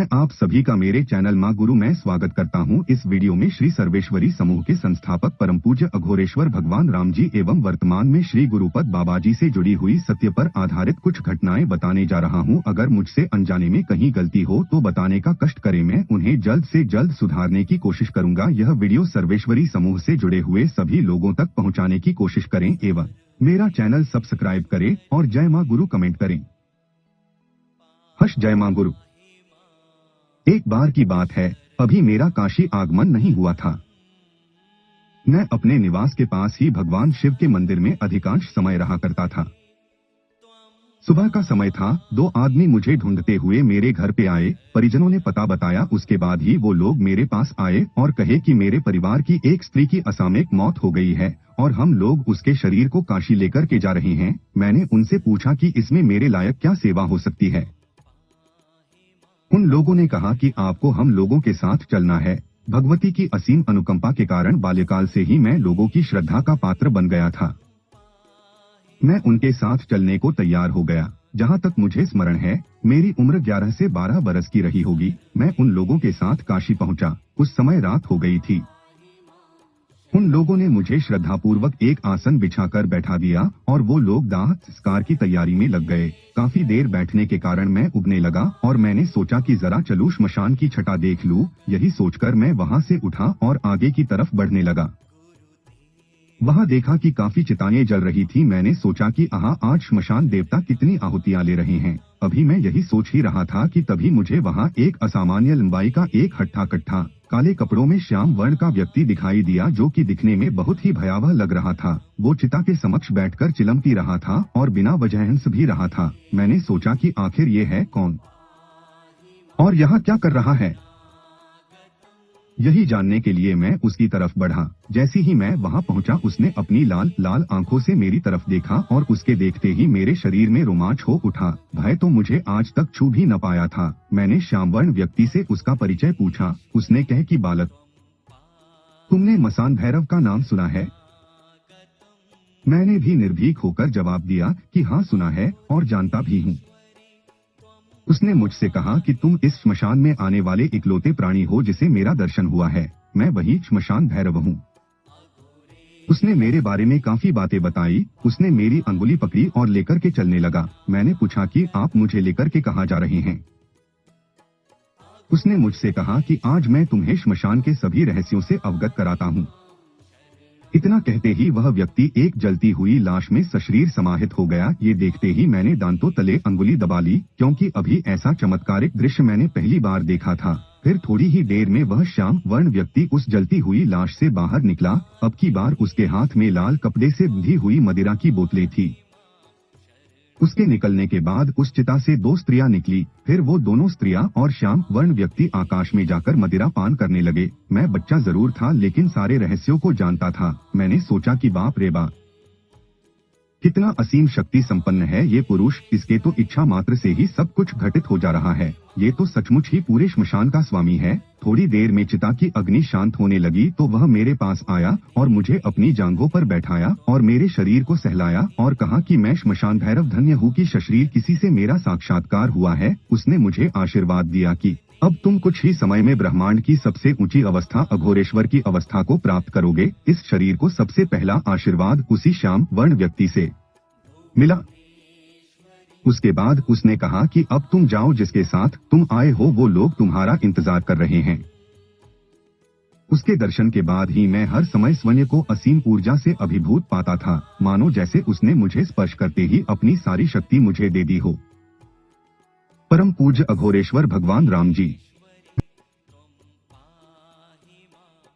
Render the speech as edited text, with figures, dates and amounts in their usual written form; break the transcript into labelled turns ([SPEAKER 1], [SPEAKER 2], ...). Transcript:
[SPEAKER 1] मैं आप सभी का मेरे चैनल मां गुरु में स्वागत करता हूं। इस वीडियो में श्री सर्वेश्वरी समूह के संस्थापक परम पूज्य अघोरेश्वर भगवान राम जी एवं वर्तमान में श्री गुरुपद बाबा जी से जुड़ी हुई सत्य पर आधारित कुछ घटनाएं बताने जा रहा हूं। अगर मुझसे अनजाने में कहीं गलती हो तो बताने का कष्ट करें, मैं उन्हें जल्द से जल्द सुधारने की कोशिश करूंगा। यह वीडियो सर्वेश्वरी समूह से जुड़े हुए सभी लोगों तक पहुँचाने की कोशिश करें एवं मेरा चैनल सब्सक्राइब करें और जय मां गुरु कमेंट करें। हर्ष जय मां गुरु। एक बार की बात है, अभी मेरा काशी आगमन नहीं हुआ था। मैं अपने निवास के पास ही भगवान शिव के मंदिर में अधिकांश समय रहा करता था। सुबह का समय था, दो आदमी मुझे ढूंढते हुए मेरे घर पे आए। परिजनों ने पता बताया, उसके बाद ही वो लोग मेरे पास आए और कहे कि मेरे परिवार की एक स्त्री की असामयिक मौत हो गई है और हम लोग उसके शरीर को काशी लेकर के जा रहे हैं। मैंने उनसे पूछा कि इसमें मेरे लायक क्या सेवा हो सकती है। उन लोगों ने कहा कि आपको हम लोगों के साथ चलना है। भगवती की असीम अनुकंपा के कारण बाल्यकाल से ही मैं लोगों की श्रद्धा का पात्र बन गया था। मैं उनके साथ चलने को तैयार हो गया। जहां तक मुझे स्मरण है, मेरी उम्र 11 से 12 बरस की रही होगी। मैं उन लोगों के साथ काशी पहुंचा। उस समय रात हो गई थी। उन लोगों ने मुझे श्रद्धापूर्वक एक आसन बिछाकर बैठा दिया और वो लोग दाह संस्कार की तैयारी में लग गए। काफी देर बैठने के कारण मैं उबने लगा और मैंने सोचा कि जरा चलूं श्मशान की छटा देख लूं। यही सोचकर मैं वहां से उठा और आगे की तरफ बढ़ने लगा। वहां देखा कि काफी चिताएं जल रही थी। मैंने सोचा कि आज श्मशान देवता कितनी आहुतियां ले रहे हैं। अभी मैं यही सोच ही रहा था कि तभी मुझे वहां एक असामान्य लंबाई का एक हट्ठा कट्ठा काले कपड़ों में श्याम वर्ण का व्यक्ति दिखाई दिया, जो कि दिखने में बहुत ही भयावह लग रहा था। वो चिता के समक्ष बैठकर चिलमती रहा था और बिना वजह हंस भी रहा था। मैंने सोचा कि आखिर ये है कौन और यहाँ क्या कर रहा है। यही जानने के लिए मैं उसकी तरफ बढ़ा। जैसे ही मैं वहां पहुंचा, उसने अपनी लाल लाल आंखों से मेरी तरफ देखा और उसके देखते ही मेरे शरीर में रोमांच हो उठा। भय तो मुझे आज तक छू भी न पाया था। मैंने श्यामवर्ण व्यक्ति से उसका परिचय पूछा। उसने कहा कि बालक, तुमने मसान भैरव का नाम सुना है? मैंने भी निर्भीक होकर जवाब दिया कि हाँ सुना है और जानता भी हूँ। उसने मुझसे कहा कि तुम इस श्मशान में आने वाले इकलौते प्राणी हो जिसे मेरा दर्शन हुआ है। मैं वही श्मशान भैरव हूँ। उसने मेरे बारे में काफी बातें बताई। उसने मेरी अंगुली पकड़ी और लेकर के चलने लगा। मैंने पूछा कि आप मुझे लेकर के कहाँ जा रहे हैं। उसने मुझसे कहा कि आज मैं तुम्हें श्मशान के सभी रहस्यों से अवगत कराता हूँ। इतना कहते ही वह व्यक्ति एक जलती हुई लाश में सशरीर समाहित हो गया। ये देखते ही मैंने दांतों तले अंगुली दबा ली, क्योंकि अभी ऐसा चमत्कारिक दृश्य मैंने पहली बार देखा था। फिर थोड़ी ही देर में वह श्याम वर्ण व्यक्ति उस जलती हुई लाश से बाहर निकला। अब की बार उसके हाथ में लाल कपड़े से बंधी हुई मदिरा की बोतलें थी। उसके निकलने के बाद उस चिता से दो स्त्रियां निकली। फिर वो दोनों स्त्रियां और श्याम वर्ण व्यक्ति आकाश में जाकर मदिरा पान करने लगे। मैं बच्चा जरूर था, लेकिन सारे रहस्यों को जानता था। मैंने सोचा कि बाप रे बाप, कितना असीम शक्ति संपन्न है ये पुरुष। इसके तो इच्छा मात्र से ही सब कुछ घटित हो जा रहा है। ये तो सचमुच ही पूरे श्मशान का स्वामी है। थोड़ी देर में चिता की अग्नि शांत होने लगी तो वह मेरे पास आया और मुझे अपनी जांघों पर बैठाया और मेरे शरीर को सहलाया और कहा कि मैं श्मशान भैरव धन्य हूँ कि सशरीर किसी से मेरा साक्षात्कार हुआ है। उसने मुझे आशीर्वाद दिया कि अब तुम कुछ ही समय में ब्रह्मांड की सबसे ऊंची अवस्था अघोरेश्वर की अवस्था को प्राप्त करोगे। इस शरीर को सबसे पहला आशीर्वाद उसी श्याम वर्ण व्यक्ति से मिला। उसके बाद उसने कहा कि अब तुम जाओ, जिसके साथ तुम आए हो वो लोग तुम्हारा इंतजार कर रहे हैं। उसके दर्शन के बाद ही मैं हर समय स्वयं को असीम ऊर्जा से अभिभूत पाता था, मानो जैसे उसने मुझे स्पर्श करते ही अपनी सारी शक्ति मुझे दे दी हो। परम पूज्य अघोरेश्वर भगवान राम जी।